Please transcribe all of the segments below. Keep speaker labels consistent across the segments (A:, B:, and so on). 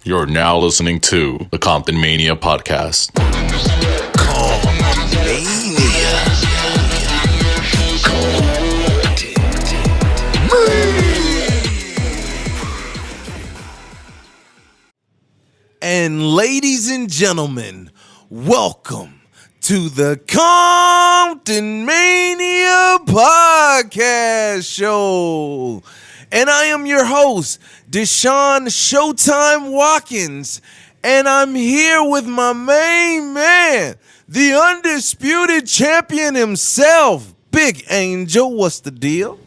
A: You're now listening to the ComptonMania Podcast.
B: And ladies and gentlemen, welcome to the ComptonMania Podcast Show. And I am your host, De'Shawn Sho Tyme Watkins. And I'm here with my main man, the Undisputed Champion himself, Big Angel. What's the deal?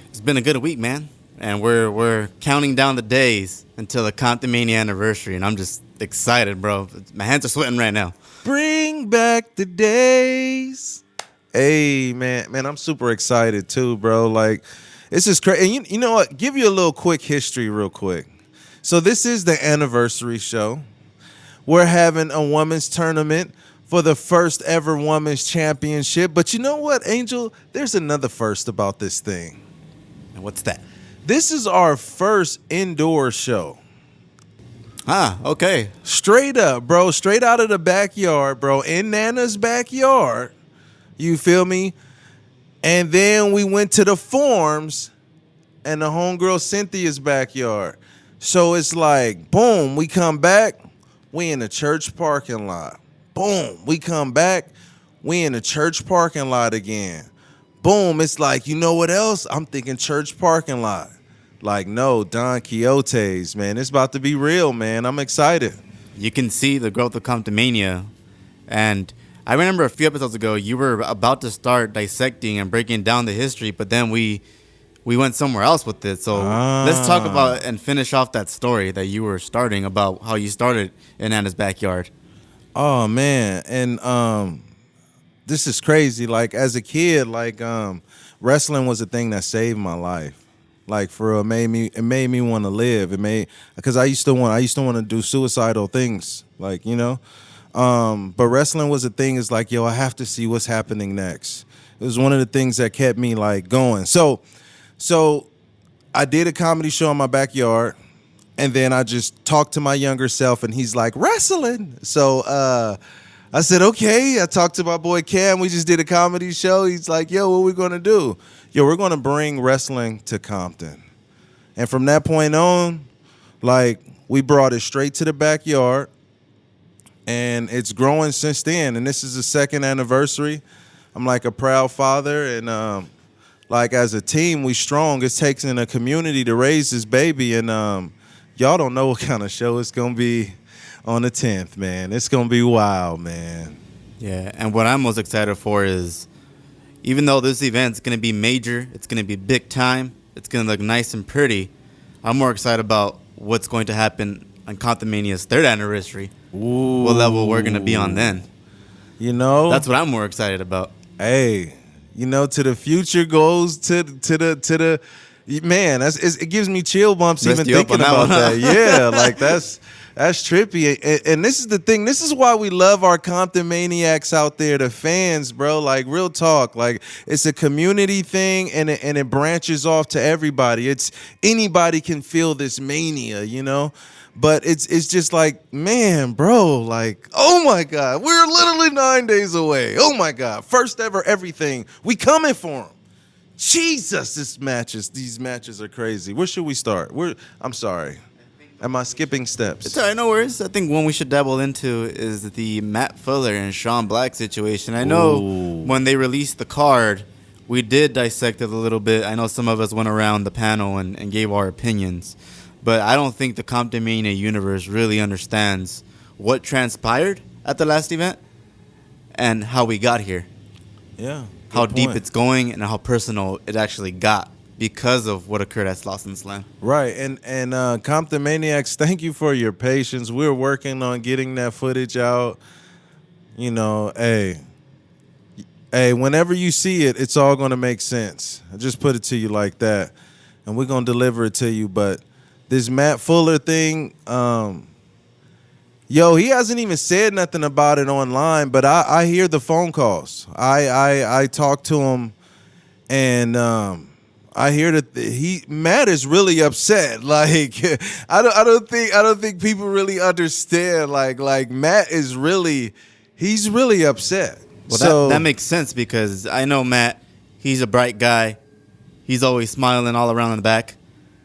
C: It's been a good week, man. And we're counting down the days until the ComptonMania Anniversary. And I'm just excited, bro. My hands are sweating right now.
B: Bring back the days. Hey, man, I'm super excited too, bro. Like, it's just crazy. And you know what? Give you a little quick history real quick. So this is the anniversary show. We're having a women's tournament for the first ever women's championship. But you know what, Angel? There's another first about this thing.
C: And what's that?
B: This is our first indoor show.
C: Okay.
B: Straight up, bro. Straight out of the backyard, bro. In Nana's backyard. You feel me? And then we went to the forums and the homegirl Cynthia's backyard. So it's like, boom, we come back, we in the church parking lot. Boom, we come back, we in the church parking lot again. Boom, it's like, you know what else? I'm thinking church parking lot. Like, no, Don Quixote's, man. It's about to be real, man. I'm excited.
C: You can see the growth of ComptonMania. And I remember a few episodes ago, you were about to start dissecting and breaking down the history, but then we went somewhere else with it. So let's talk about and finish off that story that you were starting about how you started in Anna's backyard.
B: Oh, man. And this is crazy. Like, as a kid, like, wrestling was a thing that saved my life. Like, for real, it made me want to live. Because I used to want to do suicidal things, like, you know. But wrestling was a thing. It's like, yo, I have to see what's happening next. It was one of the things that kept me like going. So I did a comedy show in my backyard, and then I just talked to my younger self, and he's like, wrestling. So I said, okay. I talked to my boy Cam. We just did a comedy show. He's like, yo, what we gonna do? Yo, we're gonna bring wrestling to Compton. And from that point on, like, we brought it straight to the backyard. And it's growing since then. And this is the second anniversary. I'm like a proud father. And like, as a team, we strong. It takes in a community to raise this baby. And y'all don't know what kind of show it's going to be on the 10th, man. It's going to be wild, man.
C: Yeah, and what I'm most excited for is, even though this event's going to be major, it's going to be big time, it's going to look nice and pretty, I'm more excited about what's going to happen on ComptonMania's third anniversary.
B: Ooh.
C: What level we're going to be on then.
B: You know?
C: That's what I'm more excited about.
B: Hey, you know, to the future goes to the man, it gives me chill bumps even thinking about that. Yeah, like that's trippy. And this is the thing. This is why we love our Compton maniacs out there, the fans, bro. Like, real talk. Like, it's a community thing, and it branches off to everybody. It's anybody can feel this mania, you know. But it's just like, man, bro, like, oh my God, we're literally 9 days away. Oh my God, first ever everything. We coming for them. Jesus, these matches are crazy. Where should we start? I'm sorry. Am I skipping steps?
C: It's all right, no worries. I think one we should dabble into is the Matt Fuller and Sean Black situation. I know when they released the card, we did dissect it a little bit. I know some of us went around the panel and gave our opinions. But I don't think the ComptonMania universe really understands what transpired at the last event and how we got here.
B: Yeah.
C: How deep it's going and how personal it actually got because of what occurred at Slauson Slam.
B: Right. And Compton Maniacs, thank you for your patience. We're working on getting that footage out. You know, hey, whenever you see it, it's all going to make sense. I just put it to you like that. And we're going to deliver it to you. But this Matt Fuller thing, yo, he hasn't even said nothing about it online, but I hear the phone calls. I talk to him, and I hear that Matt is really upset. Like I don't think people really understand. Like Matt is he's really upset.
C: Well,
B: so
C: that makes sense because I know Matt. He's a bright guy. He's always smiling all around in the back.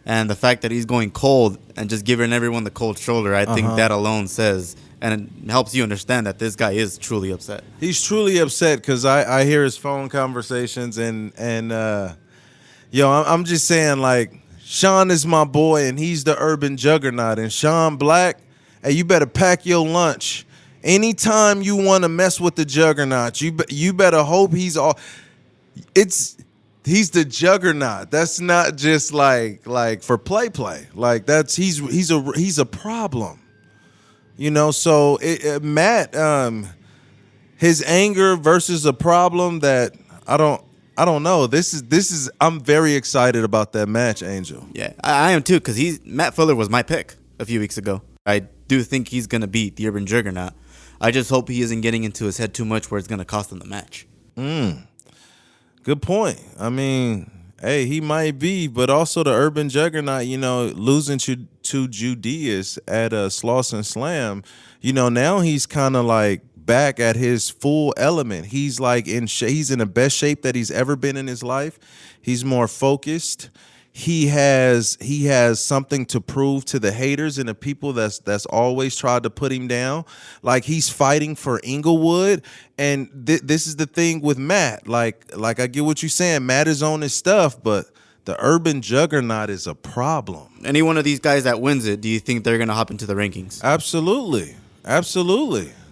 C: And the fact that he's going cold and just giving everyone the cold shoulder, I think that alone says, and it helps you understand that this guy is truly upset.
B: He's truly upset because I hear his phone conversations and I'm just saying, like, Sean is my boy and he's the urban juggernaut. And Sean Black, hey, you better pack your lunch. Anytime you want to mess with the juggernaut, you better hope he's the juggernaut. That's not just like for play. Like he's a problem. You know, so Matt, his anger versus a problem that I don't know. This is I'm very excited about that match, Angel.
C: Yeah, I am too, because Matt Fuller was my pick a few weeks ago. I do think he's gonna beat the urban juggernaut. I just hope he isn't getting into his head too much where it's gonna cost him the match.
B: Good point. I mean, hey, he might be, but also the urban juggernaut, you know, losing to Judeus at Slauson Slam, you know, now he's kind of like back at his full element. He's like he's in the best shape that he's ever been in his life. He's more focused. He has something to prove to the haters and the people that's always tried to put him down. Like, he's fighting for Inglewood, and this is the thing with Matt. Like I get what you're saying. Matt is on his stuff, but the urban juggernaut is a problem.
C: Any one of these guys that wins it, do you think they're gonna hop into the rankings?
B: Absolutely.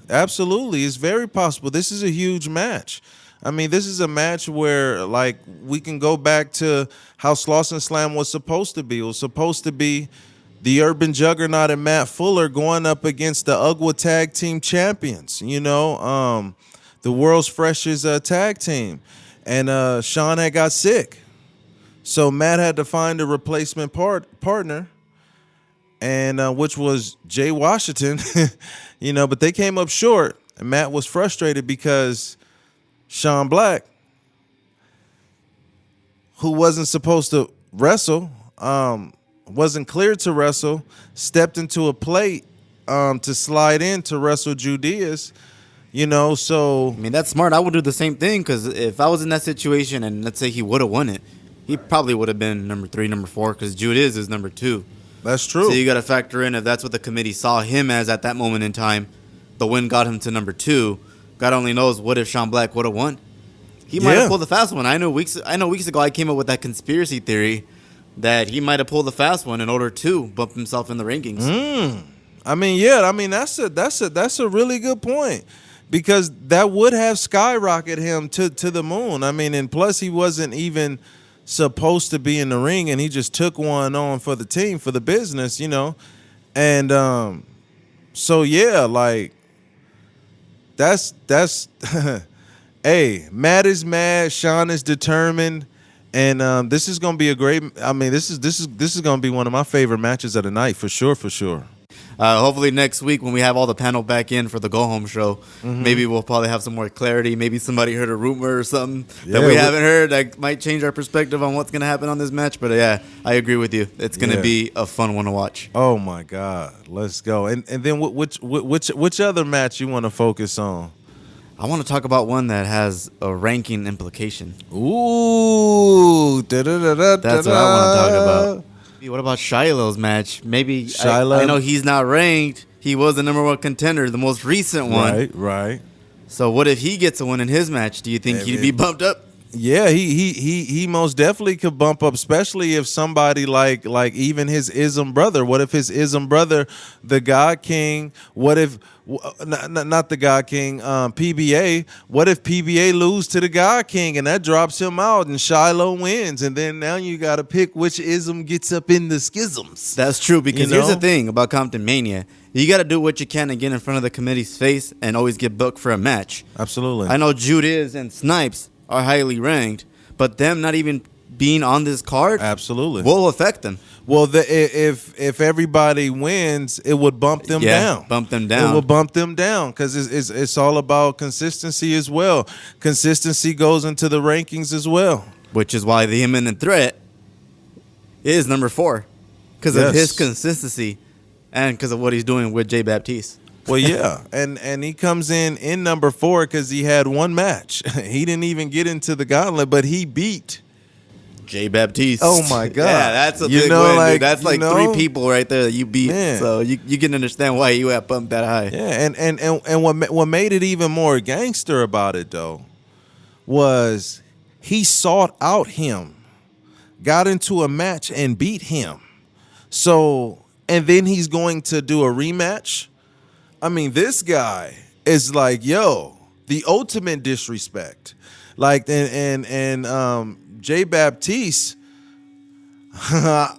B: It's very possible. This is a huge match. I mean, this is a match where, like, we can go back to how Slauson Slam was supposed to be. It was supposed to be the urban juggernaut and Matt Fuller going up against the UGWA Tag Team Champions, you know, the world's freshest tag team. And Sean had got sick. So Matt had to find a replacement partner, and which was Jay Washington, you know, but they came up short. And Matt was frustrated because Sean Black, who wasn't supposed to wrestle, wasn't cleared to wrestle, stepped into a plate to slide in to wrestle Judeus, you know, so...
C: I mean, that's smart. I would do the same thing, because if I was in that situation and let's say he would have won it, he probably would have been number 3, number 4, because Judeus is number 2.
B: That's true.
C: So you got to factor in if that's what the committee saw him as at that moment in time. The win got him to number 2. God only knows what if Sean Black would have won. He might have pulled the fast one. I know weeks ago I came up with that conspiracy theory that he might have pulled the fast one in order to bump himself in the rankings.
B: I mean, yeah. I mean, that's a really good point, because that would have skyrocketed him to the moon. I mean, and plus he wasn't even supposed to be in the ring, and he just took one on for the team, for the business, you know. And so yeah, like that's hey, Matt is mad, Sean is determined, and this is gonna be a great. I mean, this is gonna be one of my favorite matches of the night for sure.
C: Hopefully next week when we have all the panel back in for the go-home show, maybe we'll probably have some more clarity. Maybe somebody heard a rumor or something that we haven't heard that might change our perspective on what's going to happen on this match. But yeah, I agree with you. It's going to be a fun one to watch.
B: Oh my God, let's go. And then which other match you want to focus on?
C: I want to talk about one that has a ranking implication.
B: Ooh,
C: that's what I want to talk about. What about Shiloh's match? Maybe Shiloh. I know he's not ranked. He was the number 1 contender, the most recent one.
B: Right.
C: So what if he gets a win in his match? Do you think he'd be bumped up?
B: Yeah, he most definitely could bump up, especially if somebody like even his ism brother. What if his ism brother, the God King? What if not the God King, PBA? What if PBA lose to the God King and that drops him out and Shiloh wins? And then now you got to pick which ism gets up in the schisms.
C: That's true, because here's the thing about ComptonMania. You got to do what you can to get in front of the committee's face and always get booked for a match.
B: Absolutely.
C: I know Judeus and Snipes are highly ranked, but them not even being on this card will affect them.
B: Well, if everybody wins, it would bump them down.
C: Bump them down.
B: It will bump them down because it's all about consistency as well. Consistency goes into the rankings as well.
C: Which is why the imminent threat is number 4 because
B: Yes.
C: of his consistency and because of what he's doing with Jay Baptiste.
B: Well, yeah, and he comes in number 4 because he had one match. He didn't even get into the gauntlet, but he beat
C: Jay Baptiste.
B: Oh my God!
C: Yeah, that's a
B: You
C: big
B: know,
C: win,
B: like,
C: dude. That's
B: you
C: like
B: know?
C: 3 people right there that you beat.
B: Man.
C: So you can understand why you got bumped that high.
B: Yeah, and what made it even more gangster about it though was he sought out him, got into a match and beat him. So and then he's going to do a rematch. I mean, this guy is like, yo, the ultimate disrespect. Like and Jay Baptiste. I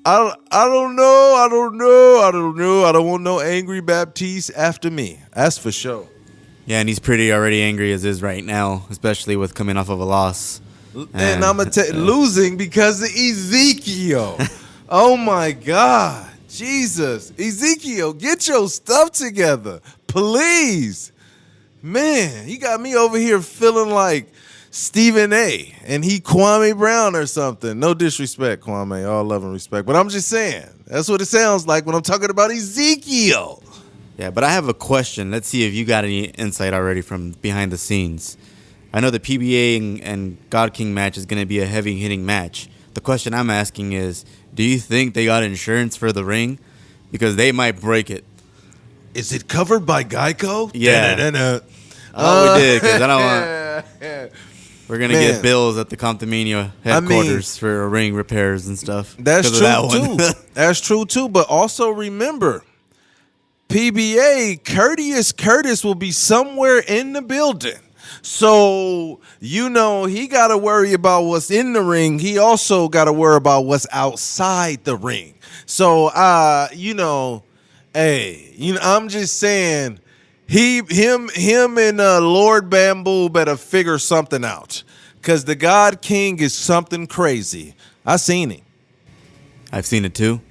B: don't know. I don't want no angry Baptiste after me. That's for sure.
C: Yeah, and he's pretty already angry as is right now, especially with coming off of a loss.
B: And I'm gonna losing because of Ezekiel. Oh my God, Jesus, Ezekiel, get your stuff together, please. Man, he got me over here feeling like Stephen A. and he Kwame Brown or something. No disrespect, Kwame. All love and respect. But I'm just saying, that's what it sounds like when I'm talking about Ezekiel.
C: Yeah, but I have a question. Let's see if you got any insight already from behind the scenes. I know the PBA and God King match is going to be a heavy-hitting match. The question I'm asking is, do you think they got insurance for the ring? Because they might break it.
B: Is it covered by Geico?
C: Yeah.
B: Da-da-da-da.
C: Oh, we did, because I don't want... We're going to
B: Man.
C: get bills at the ComptonMania headquarters for ring repairs and stuff.
B: That's
C: 'cause of
B: true
C: that one.
B: too. That's true too. But also remember, PBA Curtis will be somewhere in the building. So, you know, he got to worry about what's in the ring. He also got to worry about what's outside the ring. So, you know, hey, you know, I'm just saying, him and Lord Bamboo better figure something out, because the God King is something crazy. I seen him.
C: I've seen it too.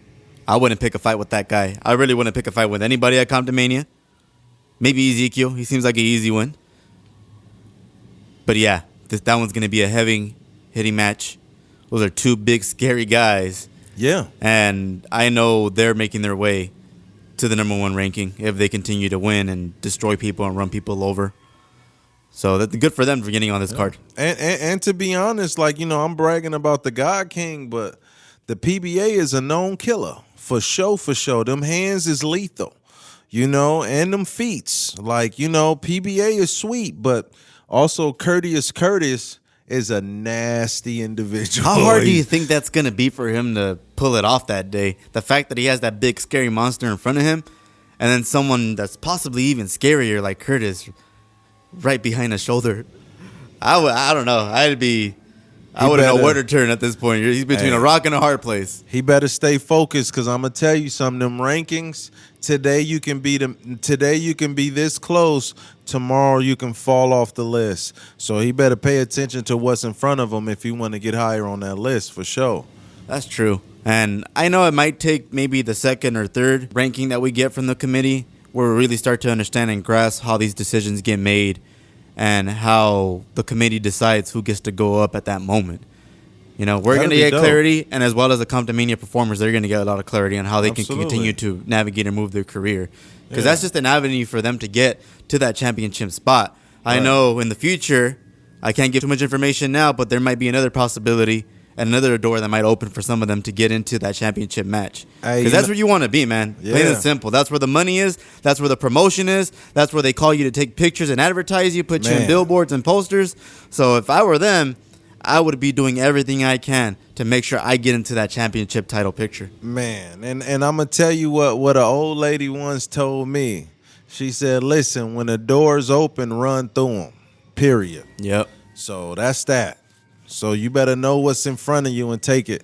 C: I wouldn't pick a fight with that guy. I really wouldn't pick a fight with anybody at ComptonMania. Maybe Ezekiel. He seems like an easy one. But yeah, that one's going to be a heavy hitting match. Those are 2 big, scary guys.
B: Yeah.
C: And I know they're making their way to the number 1 ranking if they continue to win and destroy people and run people over. So that's good for them for getting on this card.
B: And to be honest, like, you know, I'm bragging about the God King, but the PBA is a known killer. For sure. Them hands is lethal, you know, and them feets. Like, you know, PBA is sweet, but also Curtis is a nasty individual.
C: How hard do you think that's going to be for him to pull it off that day? The fact that he has that big, scary monster in front of him, and then someone that's possibly even scarier like Curtis right behind his shoulder. I don't know. I wouldn't know where to turn at this point. He's between a rock and a hard place.
B: He better stay focused, because I'm gonna tell you something. Them rankings today, you can be this close. Tomorrow you can fall off the list. So he better pay attention to what's in front of him if he want to get higher on that list, for sure.
C: That's true. And I know it might take maybe the 2nd or 3rd ranking that we get from the committee where we really start to understand and grasp how these decisions get made and how the committee decides who gets to go up at that moment. You know, we're going to get clarity, and as well as the ComptonMania performers, they're going to get a lot of clarity on how they can continue to navigate and move their career. Because that's just an avenue for them to get to that championship spot. I know in the future, I can't give too much information now, but there might be another possibility and another door that might open for some of them to get into that championship match. Because that's where you want to be, man. Plain and simple. That's where the money is. That's where the promotion is. That's where they call you to take pictures and advertise you, put you in billboards and posters. So if I were them, I would be doing everything I can to make sure I get into that championship title picture.
B: Man, and I'm going to tell you what an old lady once told me. She said, listen, when the doors open, run through them, period.
C: Yep.
B: So that's that. So you better know what's in front of you and take it.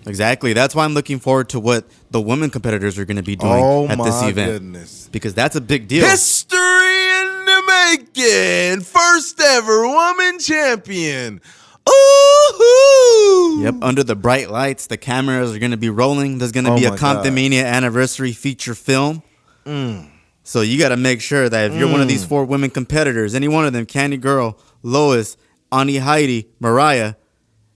C: Exactly. That's why I'm looking forward to what the women competitors are going to be doing at this event.
B: Goodness.
C: Because that's a big deal.
B: History in the making. First ever woman champion. Ooh!
C: Yep. Under the bright lights, the cameras are going to be rolling. There's going to be a ComptonMania Anniversary feature film. So you got to make sure that if you're one of these 4 women competitors, any one of them, Candy Girl, Lois, Ani Heidi, Mariah,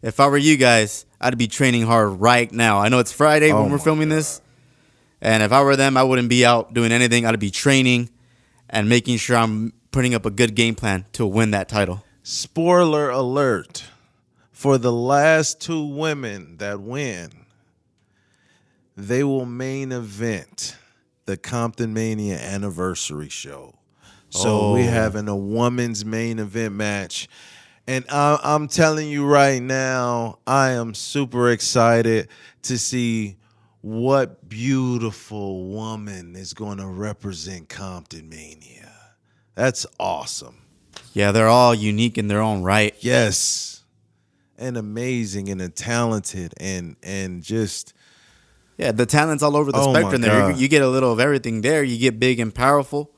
C: if I were you guys, I'd be training hard right now. I know it's Friday when we're filming this. And if I were them, I wouldn't be out doing anything. I'd be training and making sure I'm putting up a good game plan to win that title.
B: Spoiler alert. For the last 2 women that win, they will main event the ComptonMania Anniversary show. So we're having a women's main event match. And I'm telling you right now, I am super excited to see what beautiful woman is going to represent ComptonMania. That's awesome.
C: Yeah, they're all unique in their own right.
B: Yes. And amazing and talented and just...
C: Yeah, the talent's all over the spectrum there. You get a little of everything there. You get big and powerful.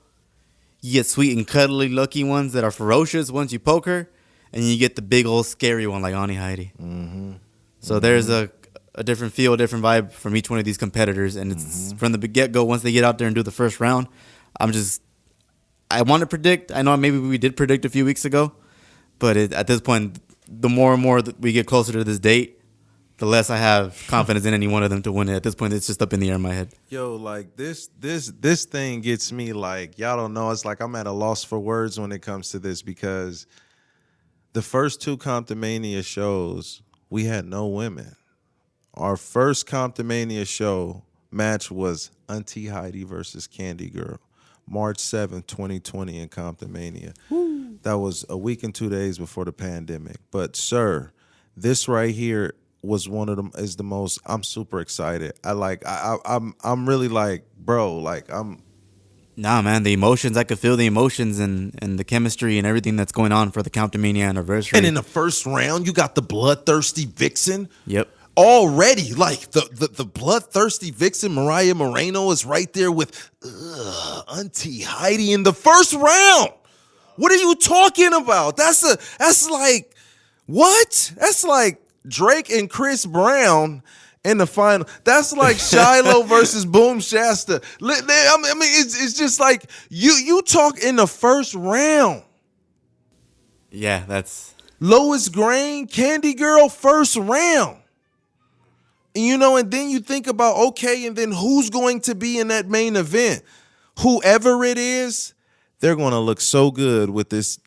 C: You get sweet and cuddly looking ones that are ferocious once you poke her. And you get the big old scary one like Ani Heidi. Mm-hmm. So there's a different feel, a different vibe from each one of these competitors. And it's from the get-go, once they get out there and do the first round, I want to predict. I know maybe we did predict a few weeks ago. But at this point, the more and more that we get closer to this date, the less I have confidence in any one of them to win it. At this point, it's just up in the air in my head.
B: Yo, like this thing gets me like, y'all don't know. It's like I'm at a loss for words when it comes to this because the first 2 ComptonMania shows, we had no women. Our first ComptonMania show match was Auntie Heidi versus Candy Girl, March 7th, 2020 in ComptonMania. Woo. That was a week and 2 days before the pandemic. But sir, this right here was one of them is the most. I'm super excited. I'm really like, bro, like I'm.
C: Nah, man, the emotions. I could feel the emotions and the chemistry and everything that's going on for the ComptonMania Anniversary.
B: And in the first round, you got the bloodthirsty Vixen.
C: Yep.
B: Already, like the bloodthirsty Vixen, Mariah Moreno is right there with Auntie Heidi in the first round. What are you talking about? That's like what? That's like Drake and Chris Brown in the final. That's like Shiloh versus Boom Shasta. I mean, it's just like you talk in the first round.
C: Yeah, that's
B: Lois Grain, Candy Girl, first round. And then you think about, okay, and then who's going to be in that main event? Whoever it is, they're going to look so good with this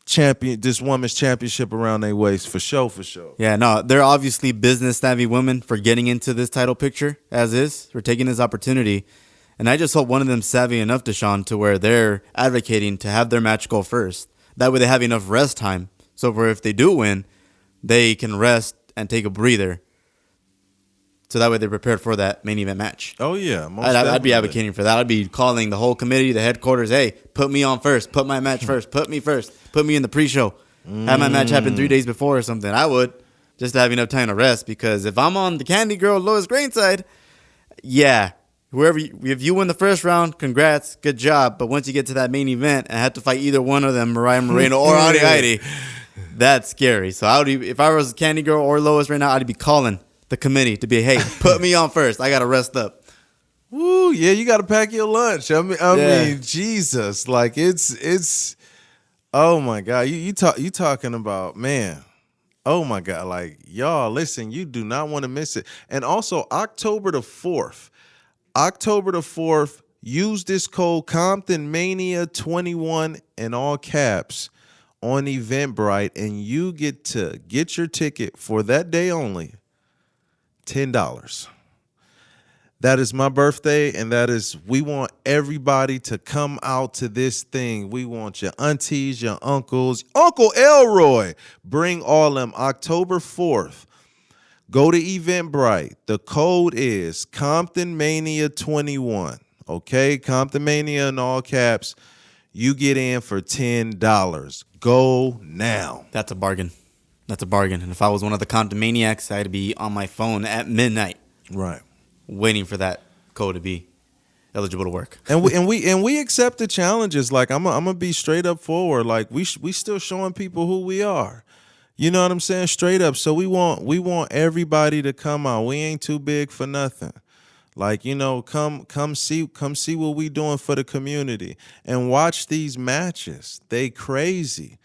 B: women's championship around their waist, for sure, for sure.
C: Yeah, no, they're obviously business-savvy women for getting into this title picture, as is, for taking this opportunity. And I just hope one of them's savvy enough, De'Shawn, to where they're advocating to have their match go first. That way they have enough rest time. So for if they do win, they can rest and take a breather. So that way they're prepared for that main event match.
B: Oh, yeah.
C: I'd be advocating for that. I'd be calling the whole committee, the headquarters, hey, put me on first. Put my match first. Put me first. Put me in the pre-show. Have my match happen 3 days before or something. I would, just to have enough time to rest. Because if I'm on the Candy Girl, Lois Grain side, yeah, if you win the first round, congrats, good job. But once you get to that main event and have to fight either one of them, Mariah Moreno or Ani Heidi, that's scary. So if I was Candy Girl or Lois right now, I'd be calling the committee to be, hey, put me on first. I got to rest up.
B: Woo, yeah, you got to pack your lunch. I mean, Jesus, like it's, oh my God, you talking about, man, oh my God, like y'all, listen, you do not want to miss it. And also October the 4th, use this code ComptonMania21 in all caps on Eventbrite, and you get to get your ticket for that day only. $10. That is my birthday, and we want everybody to come out to this thing. We want your aunties, your uncles, Uncle Elroy. Bring all them October 4th. Go to Eventbrite. The code is ComptonMania21. Okay? ComptonMania in all caps. You get in for $10. Go now.
C: That's a bargain. That's a bargain. And if I was one of the ComptonManiacs, I'd be on my phone at midnight,
B: right,
C: waiting for that code to be eligible to work.
B: And we accept the challenges. Like I'm gonna be straight up forward. Like we still showing people who we are. You know what I'm saying? Straight up. So we want everybody to come out. We ain't too big for nothing. Like, come see what we doing for the community and watch these matches. They crazy.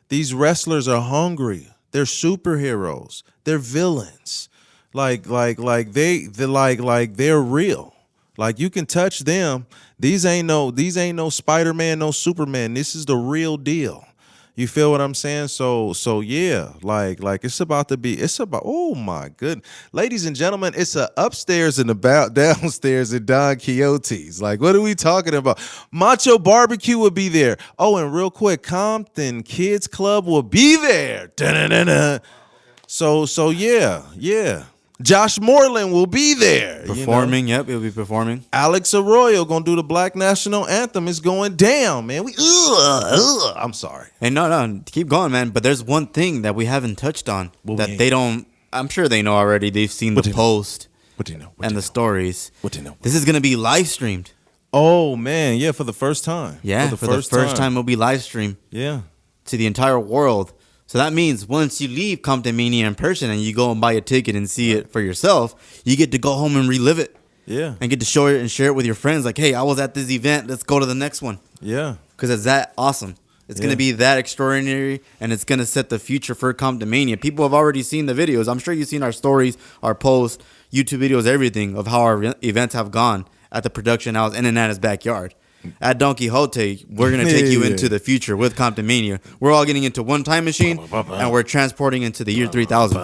B: These wrestlers are hungry. They're superheroes. They're villains. Like they're real. Like you can touch them. These ain't no Spider-Man, no Superman. This is the real deal. You feel what I'm saying? So yeah, like it's about, oh my goodness. Ladies and gentlemen, it's a upstairs and about downstairs at Don Quixote's. Like, what are we talking about? Macho Barbecue will be there. Oh, and real quick, Compton Kids Club will be there. Da-da-da-da. So yeah. Josh Moreland will be there.
C: Performing, yep, he'll be performing.
B: Alex Arroyo gonna do the Black National Anthem. It's going down, man. I'm sorry.
C: And no, keep going, man. But there's one thing that we haven't touched on they don't. I'm sure they know already. They've seen the post.
B: What do you know?
C: And the stories.
B: What do you know?
C: This is gonna be live streamed.
B: Oh man, yeah, for the first time.
C: Yeah, for the first time it'll be live streamed.
B: Yeah,
C: to the entire world. So that means once you leave ComptonMania in person and you go and buy a ticket and see it for yourself, you get to go home and relive it.
B: Yeah.
C: And get to show it and share it with your friends. Like, hey, I was at this event. Let's go to the next one.
B: Yeah.
C: Because it's that awesome. It's going to be that extraordinary, and it's going to set the future for ComptonMania. People have already seen the videos. I'm sure you've seen our stories, our posts, YouTube videos, everything of how our events have gone at the production house in Nana's backyard. At Don Quixote, we're going to take you into the future with ComptonMania. We're all getting into one time machine, and we're transporting into the year 3000.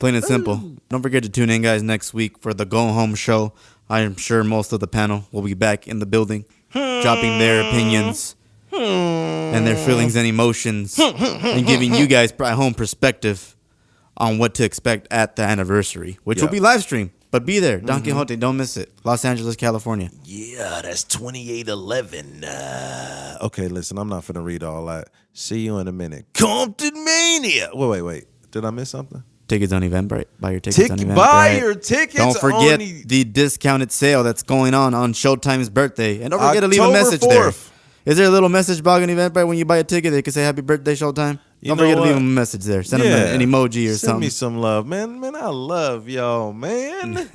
C: Plain and simple. Don't forget to tune in, guys, next week for the Go Home show. I am sure most of the panel will be back in the building, dropping their opinions and their feelings and emotions, and giving you guys at home perspective on what to expect at the anniversary, which will be live streamed. But be there. Don Quixote, don't miss it. Los Angeles, California.
B: Yeah, that's 2811. Okay, listen, I'm not finna read all that. See you in a minute. ComptonMania. Wait. Did I miss something?
C: Tickets on Eventbrite. Buy your tickets on Eventbrite.
B: Buy your tickets.
C: Don't forget the discounted sale that's going on Sho Tyme's birthday. And don't forget to leave a message 4th. There. Is there a little message blog on Eventbrite when you buy a ticket? They can say happy birthday, Sho Tyme. Don't forget to leave them a message there. Send them an emoji or something.
B: Send me some love, man. Man, I love y'all, man.